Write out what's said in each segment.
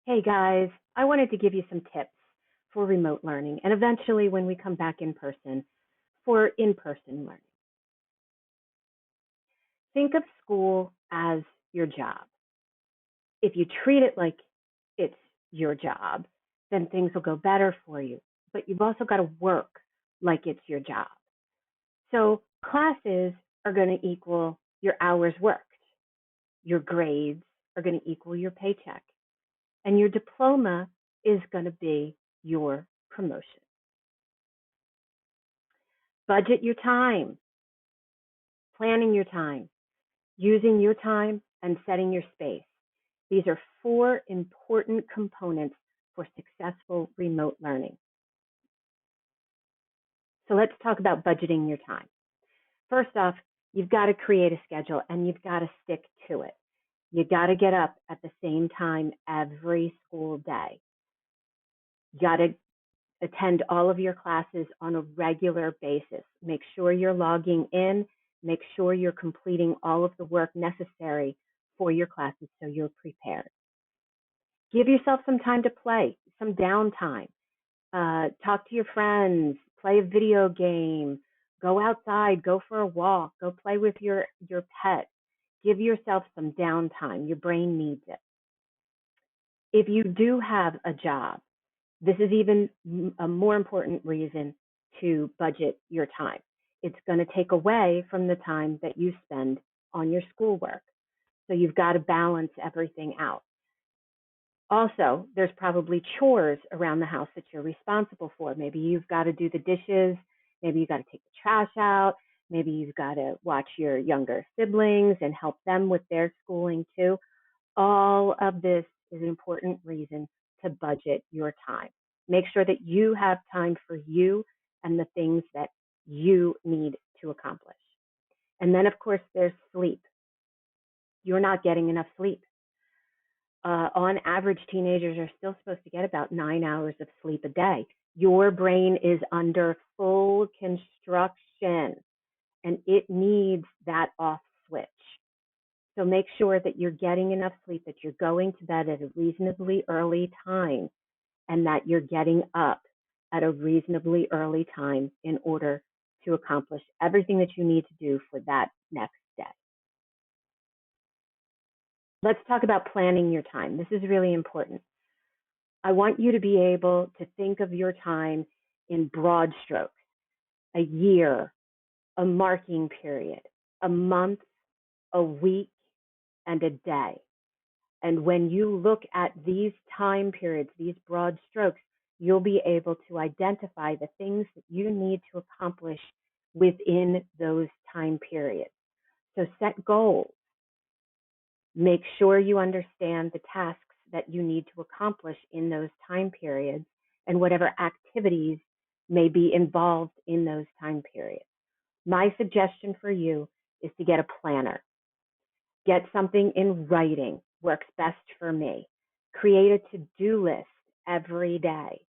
Hey guys, I wanted to give you some tips for remote learning and eventually when we come back in person for in-person learning. Think of school as your job. If you treat it like it's your job, then things will go better for you. But you've also got to work like it's your job. So classes are going to equal your hours worked. Your grades are going to equal your paycheck. And your diploma is going to be your promotion. Budget your time, planning your time, using your time, and setting your space. These are four important components for successful remote learning. So let's talk about budgeting your time. First off, you've got to create a schedule and you've got to stick to it. You got to get up at the same time every school day. You got to attend all of your classes on a regular basis. Make sure you're logging in. Make sure you're completing all of the work necessary for your classes so you're prepared. Give yourself some time to play, some downtime. Talk to your friends, play a video game, go outside, go for a walk, go play with your pet. Give yourself some downtime. Your brain needs it. If you do have a job, this is even a more important reason to budget your time. It's going to take away from the time that you spend on your schoolwork. So you've got to balance everything out. Also, there's probably chores around the house that you're responsible for. Maybe you've got to do the dishes. Maybe you've got to take the trash out. Maybe you've got to watch your younger siblings and help them with their schooling too. All of this is an important reason to budget your time. Make sure that you have time for you and the things that you need to accomplish. And then, of course, there's sleep. You're not getting enough sleep. On average, teenagers are still supposed to get about 9 hours of sleep a day. Your brain is under full construction and it needs that off switch. So make sure that you're getting enough sleep, that you're going to bed at a reasonably early time, and that you're getting up at a reasonably early time in order to accomplish everything that you need to do for that next day. Let's talk about planning your time. This is really important. I want you to be able to think of your time in broad strokes: a year, a marking period, a month, a week, and a day. And when you look at these time periods, these broad strokes, you'll be able to identify the things that you need to accomplish within those time periods. So set goals. Make sure you understand the tasks that you need to accomplish in those time periods and whatever activities may be involved in those time periods. My suggestion for you is to get a planner. Get something in writing, works best for me. Create a to-do list every day.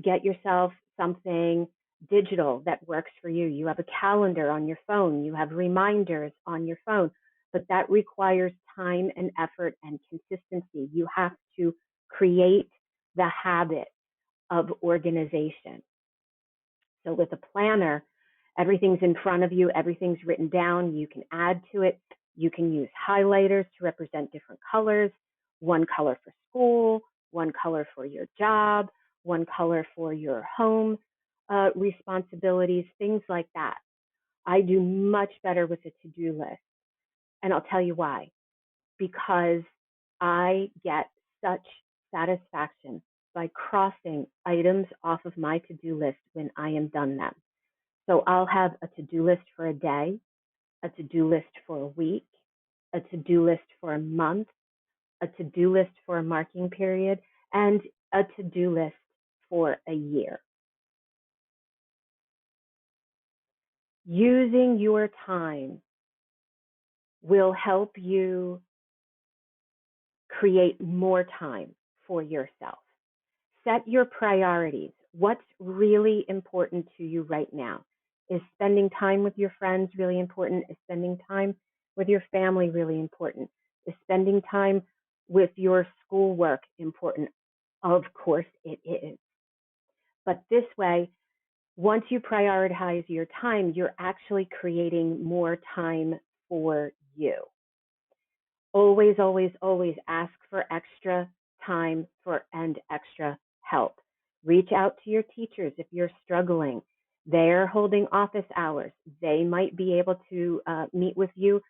Get yourself something digital that works for you. You have a calendar on your phone, you have reminders on your phone, but that requires time and effort and consistency. You have to create the habit of organization. So with a planner, everything's in front of you, everything's written down, you can add to it. You can use highlighters to represent different colors, one color for school, one color for your job, one color for your home responsibilities, things like that. I do much better with a to-do list. And I'll tell you why. Because I get such satisfaction by crossing items off of my to-do list when I am done them. So I'll have a to-do list for a day, a to-do list for a week, a to-do list for a month, a to-do list for a marking period, and a to-do list for a year. Using your time will help you create more time for yourself. Set your priorities. What's really important to you right now? Is spending time with your friends really important? Is spending time with your family really important? Is spending time with your schoolwork important? Of course it is. But this way, once you prioritize your time, you're actually creating more time for you. Always, always, always ask for extra time and extra help. Reach out to your teachers if you're struggling. They're holding office hours. They might be able to meet with you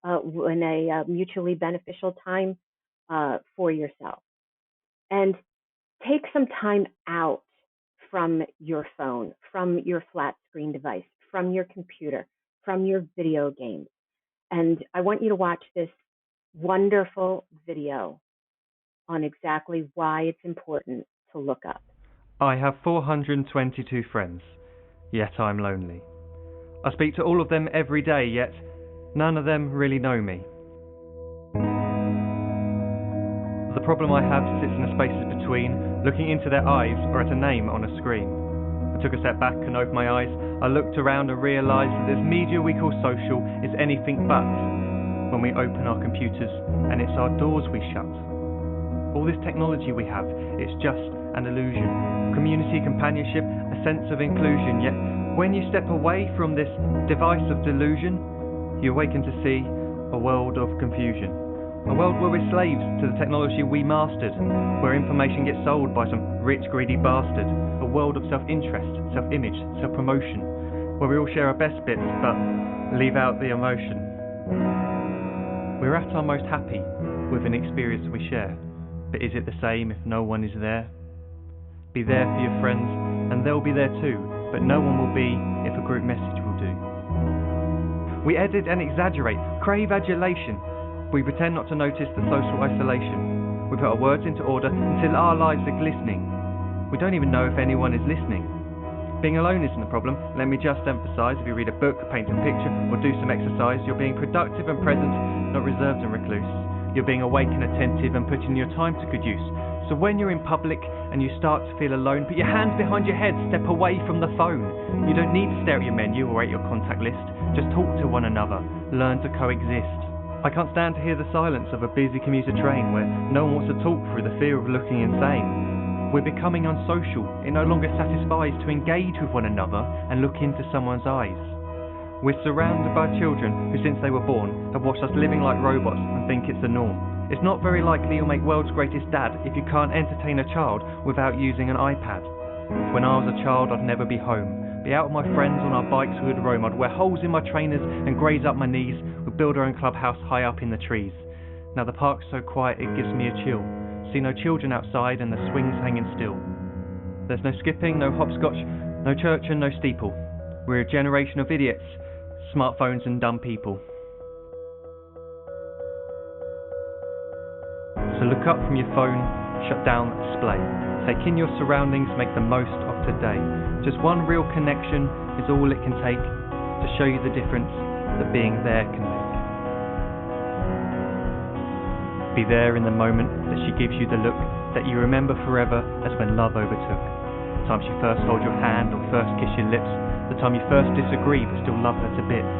in a mutually beneficial time for yourself. And take some time out from your phone, from your flat screen device, from your computer, from your video games. And I want you to watch this wonderful video on exactly why it's important to look up. I have 422 friends, yet I'm lonely. I speak to all of them every day, yet none of them really know me. The problem I have sits in the spaces between looking into their eyes or at a name on a screen. I took a step back and opened my eyes. I looked around and realised that this media we call social is anything but when we open our computers and it's our doors we shut. All this technology we have, it's just an illusion. Community, companionship, a sense of inclusion. Yet when you step away from this device of delusion, you awaken to see a world of confusion. A world where we're slaves to the technology we mastered, where information gets sold by some rich, greedy bastard. A world of self-interest, self-image, self-promotion, where we all share our best bits but leave out the emotion. We're at our most happy with an experience we share, but is it the same if no one is there? Be there for your friends and they'll be there too, but no one will be if a group message will do. We edit and exaggerate, crave adulation. We pretend not to notice the social isolation. We put our words into order until our lives are glistening. We don't even know if anyone is listening. Being alone isn't a problem. Let me just emphasise, if you read a book, paint a picture, or do some exercise, you're being productive and present, not reserved and recluse. You're being awake and attentive and putting your time to good use. So when you're in public and you start to feel alone, put your hands behind your head, step away from the phone. You don't need to stare at your menu or at your contact list. Just talk to one another. Learn to coexist. I can't stand to hear the silence of a busy commuter train where no one wants to talk through the fear of looking insane. We're becoming unsocial. It no longer satisfies to engage with one another and look into someone's eyes. We're surrounded by children who, since they were born, have watched us living like robots and think it's the norm. It's not very likely you'll make world's greatest dad if you can't entertain a child without using an iPad. When I was a child, I'd never be home. Be out with my friends on our bikes we would roam. I'd wear holes in my trainers and graze up my knees. We'd build our own clubhouse high up in the trees. Now the park's so quiet it gives me a chill. See no children outside and the swings hanging still. There's no skipping, no hopscotch, no church and no steeple. We're a generation of idiots, smartphones and dumb people. So look up from your phone, shut down the display. Take in your surroundings, make the most of today. Just one real connection is all it can take to show you the difference that being there can make. Be there in the moment that she gives you the look that you remember forever as when love overtook. The time she first holds your hand or first kiss your lips. The time you first disagree but still love her to bits.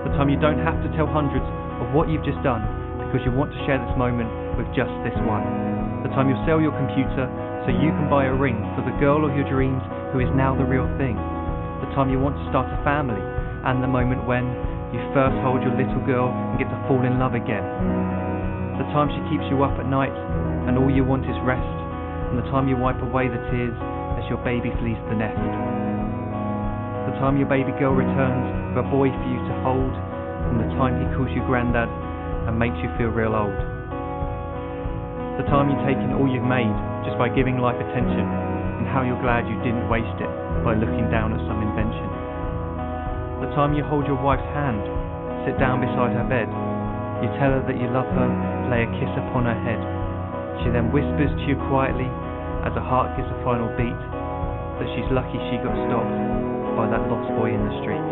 The time you don't have to tell hundreds of what you've just done because you want to share this moment with just this one. The time you'll sell your computer so you can buy a ring for the girl of your dreams who is now the real thing. The time you want to start a family, and the moment when you first hold your little girl and get to fall in love again. The time she keeps you up at night and all you want is rest, and the time you wipe away the tears as your baby flees the nest. The time your baby girl returns with a boy for you to hold, and the time he calls you granddad and makes you feel real old. The time you take in all you've made just by giving life attention, and how you're glad you didn't waste it by looking down at some invention. The time you hold your wife's hand, sit down beside her bed, you tell her that you love her, lay a kiss upon her head. She then whispers to you quietly as her heart gives a final beat that she's lucky she got stopped by that lost boy in the street.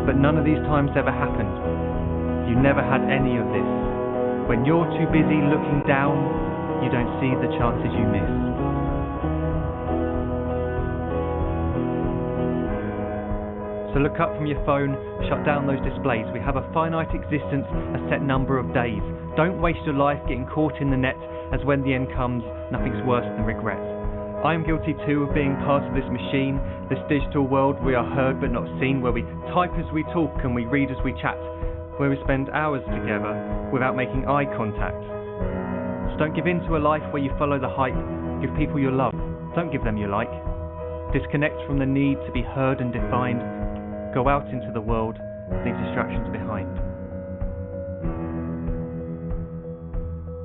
But none of these times ever happened. You never had any of this. When you're too busy looking down, you don't see the chances you miss. So look up from your phone, shut down those displays. We have a finite existence, a set number of days. Don't waste your life getting caught in the net, as when the end comes, nothing's worse than regret. I am guilty too of being part of this machine, this digital world we are heard but not seen, where we type as we talk and we read as we chat, where we spend hours together without making eye contact. So don't give in to a life where you follow the hype. Give people your love, don't give them your like. Disconnect from the need to be heard and defined. Go out into the world, leave distractions behind.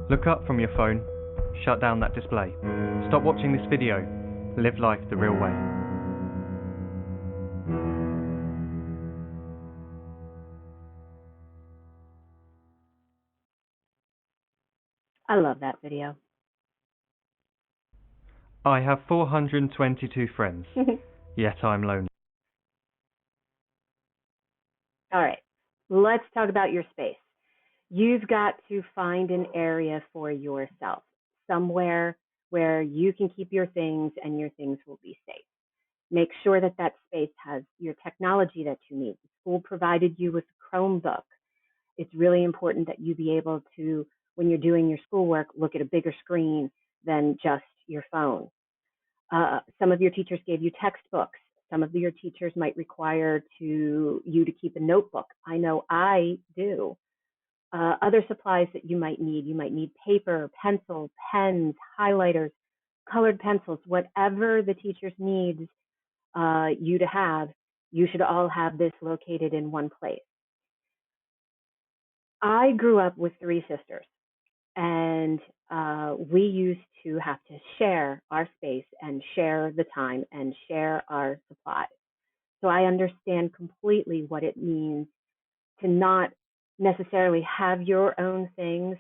Look up from your phone, shut down that display. Stop watching this video, live life the real way. I love that video. I have 422 friends, yet I'm lonely. All right, let's talk about your space. You've got to find an area for yourself, somewhere where you can keep your things and your things will be safe. Make sure that that space has your technology that you need. The school provided you with a Chromebook. It's really important that you be able to, when you're doing your schoolwork, look at a bigger screen than just your phone. Some of your teachers gave you textbooks. Some of your teachers might require you to keep a notebook. I know I do. Other supplies that you might need paper, pencil, pens, highlighters, colored pencils, whatever the teachers need you to have, you should all have this located in one place. I grew up with 3 sisters, and we used to have to share our space and share the time and share our supplies. So I understand completely what it means to not necessarily have your own things,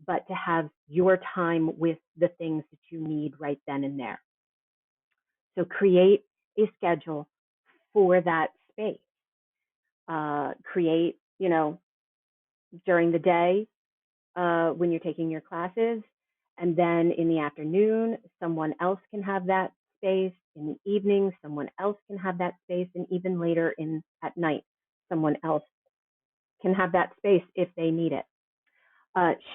but to have your time with the things that you need right then and there. So create a schedule for that space. Create, during the day when you're taking your classes, and then in the afternoon, someone else can have that space. In the evening, someone else can have that space, and even later at night, someone else can have that space if they need it.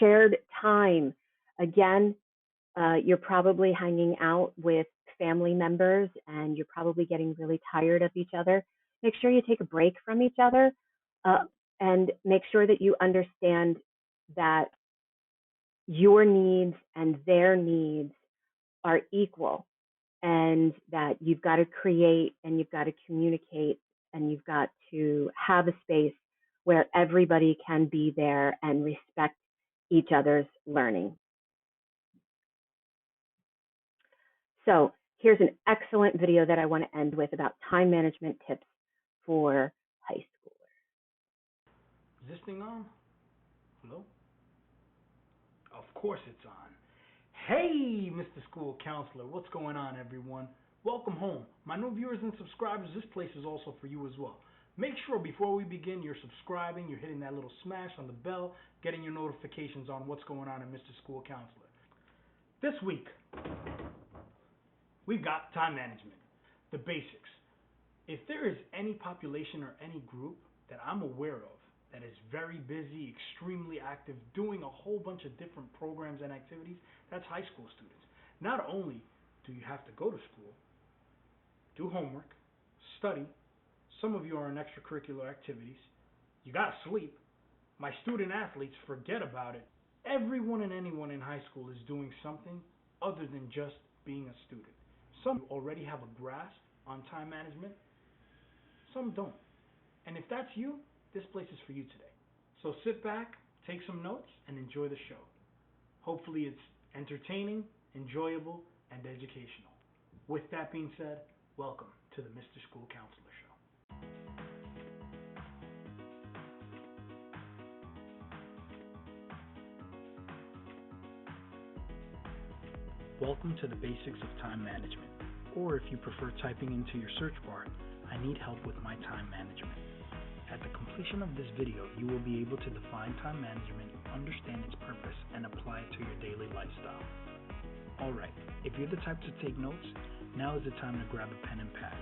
Shared time. Again, you're probably hanging out with family members and you're probably getting really tired of each other. Make sure you take a break from each other and make sure that you understand that your needs and their needs are equal, and that you've got to create and you've got to communicate and you've got to have a space where everybody can be there and respect each other's learning. So here's an excellent video that I want to end with about time management tips for high schoolers. Is this thing on? Hello? Of course it's on. Hey, Mr. School Counselor, what's going on, everyone? Welcome home. My new viewers and subscribers, this place is also for you as well. Make sure before we begin, you're subscribing, you're hitting that little smash on the bell, getting your notifications on what's going on in Mr. School Counselor. This week, we've got time management, the basics. If there is any population or any group that I'm aware of that is very busy, extremely active, doing a whole bunch of different programs and activities, that's high school students. Not only do you have to go to school, do homework, study, some of you are in extracurricular activities, you gotta sleep. My student athletes, forget about it. Everyone and anyone in high school is doing something other than just being a student. Some already have a grasp on time management, some don't. And if that's you, this place is for you today. So sit back, take some notes, and enjoy the show. Hopefully it's entertaining, enjoyable, and educational. With that being said, welcome to the Mr. School Counselor Show. Welcome to the basics of time management, or if you prefer typing into your search bar, I need help with my time management. At the completion of this video, you will be able to define time management, understand its purpose, and apply it to your daily lifestyle. Alright, if you're the type to take notes, now is the time to grab a pen and pad.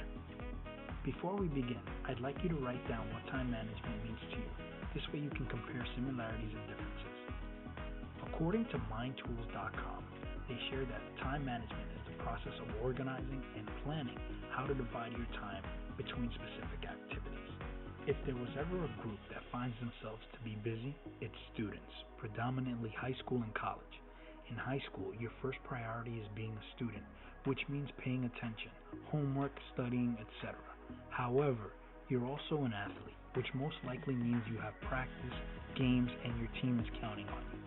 Before we begin, I'd like you to write down what time management means to you. This way you can compare similarities and differences. According to mindtools.com, they share that time management is the process of organizing and planning how to divide your time between specific activities. If there was ever a group that finds themselves to be busy, it's students, predominantly high school and college. In high school, your first priority is being a student, which means paying attention, homework, studying, etc. However, you're also an athlete, which most likely means you have practice, games, and your team is counting on you.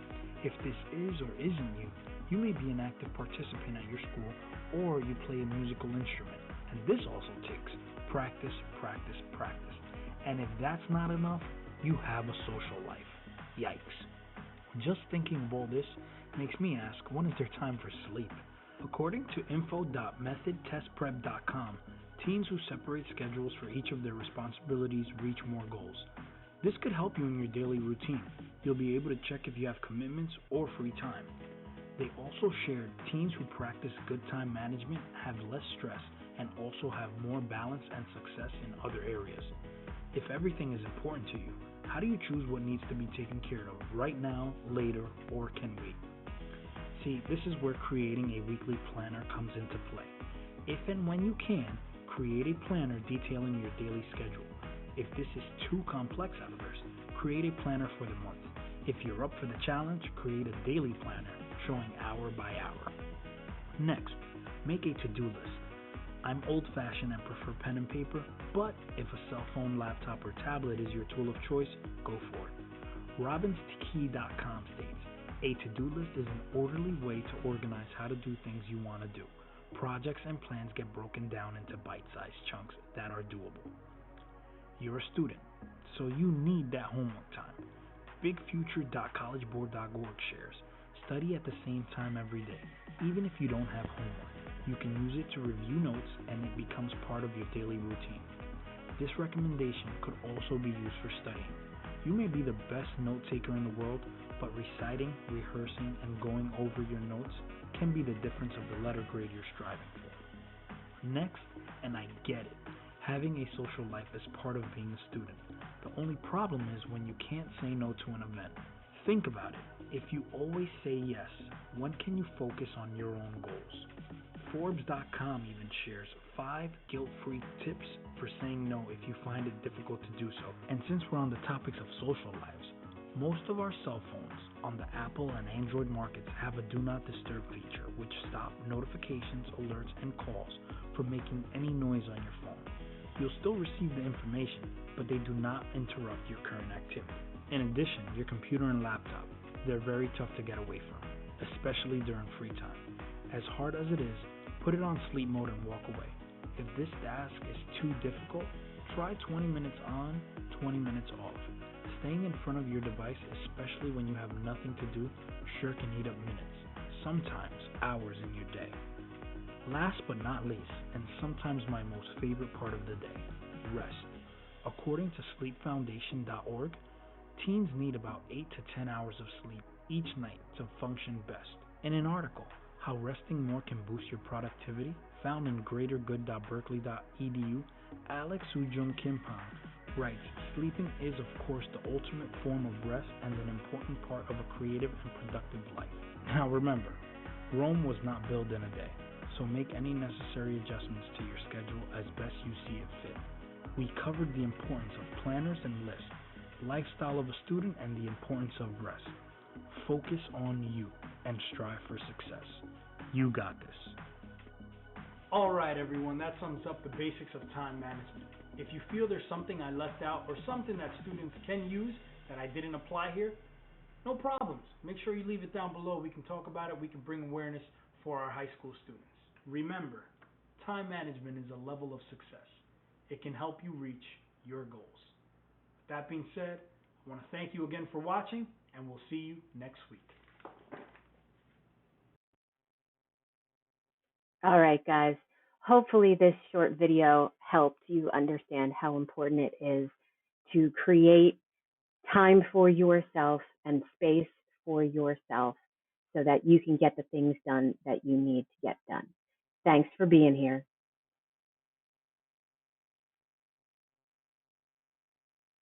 If this is or isn't you, you may be an active participant at your school, or you play a musical instrument, and this also takes practice, practice, practice. And if that's not enough, you have a social life. Yikes. Just thinking of all this makes me ask, when is there time for sleep? According to info.methodtestprep.com, teens who separate schedules for each of their responsibilities reach more goals. This could help you in your daily routine. You'll be able to check if you have commitments or free time. They also shared teens who practice good time management have less stress and also have more balance and success in other areas. If everything is important to you, how do you choose what needs to be taken care of right now, later, or can wait? See, this is where creating a weekly planner comes into play. If and when you can, create a planner detailing your daily schedule. If this is too complex at first, create a planner for the month. If you're up for the challenge, create a daily planner showing hour by hour. Next, make a to-do list. I'm old-fashioned and prefer pen and paper, but if a cell phone, laptop, or tablet is your tool of choice, go for it. RobinsKey.com states, a to-do list is an orderly way to organize how to do things you want to do. Projects and plans get broken down into bite-sized chunks that are doable. You're a student, so you need that homework time. BigFuture.collegeboard.org shares, study at the same time every day, even if you don't have homework. You can use it to review notes and it becomes part of your daily routine. This recommendation could also be used for studying. You may be the best note taker in the world, but reciting, rehearsing, and going over your notes can be the difference of the letter grade you're striving for. Next, and I get it, having a social life is part of being a student. The only problem is when you can't say no to an event. Think about it. If you always say yes, when can you focus on your own goals? Forbes.com even shares 5 guilt-free tips for saying no if you find it difficult to do so. And since we're on the topics of social lives, most of our cell phones on the Apple and Android markets have a Do Not Disturb feature, which stop notifications, alerts, and calls from making any noise on your phone. You'll still receive the information, but they do not interrupt your current activity. In addition, your computer and laptop, they're very tough to get away from, especially during free time. As hard as it is, put it on sleep mode and walk away. If this task is too difficult, try 20 minutes on, 20 minutes off. Staying in front of your device, especially when you have nothing to do, sure can eat up minutes, sometimes hours in your day. Last but not least, and sometimes my most favorite part of the day, rest. According to sleepfoundation.org, teens need about 8 to 10 hours of sleep each night to function best. In an article, How Resting More Can Boost Your Productivity, found in greatergood.berkeley.edu, Alex Ujung Kimpang writes, sleeping is of course the ultimate form of rest and an important part of a creative and productive life. Now remember, Rome was not built in a day, so make any necessary adjustments to your schedule as best you see it fit. We covered the importance of planners and lists, lifestyle of a student, and the importance of rest. Focus on you and strive for success. You got this. All right, everyone, that sums up the basics of time management. If you feel there's something I left out or something that students can use that I didn't apply here, no problems. Make sure you leave it down below. We can talk about it. We can bring awareness for our high school students. Remember, time management is a level of success. It can help you reach your goals. With that being said, I want to thank you again for watching, and we'll see you next week. All right, guys. Hopefully this short video helped you understand how important it is to create time for yourself and space for yourself so that you can get the things done that you need to get done. Thanks for being here.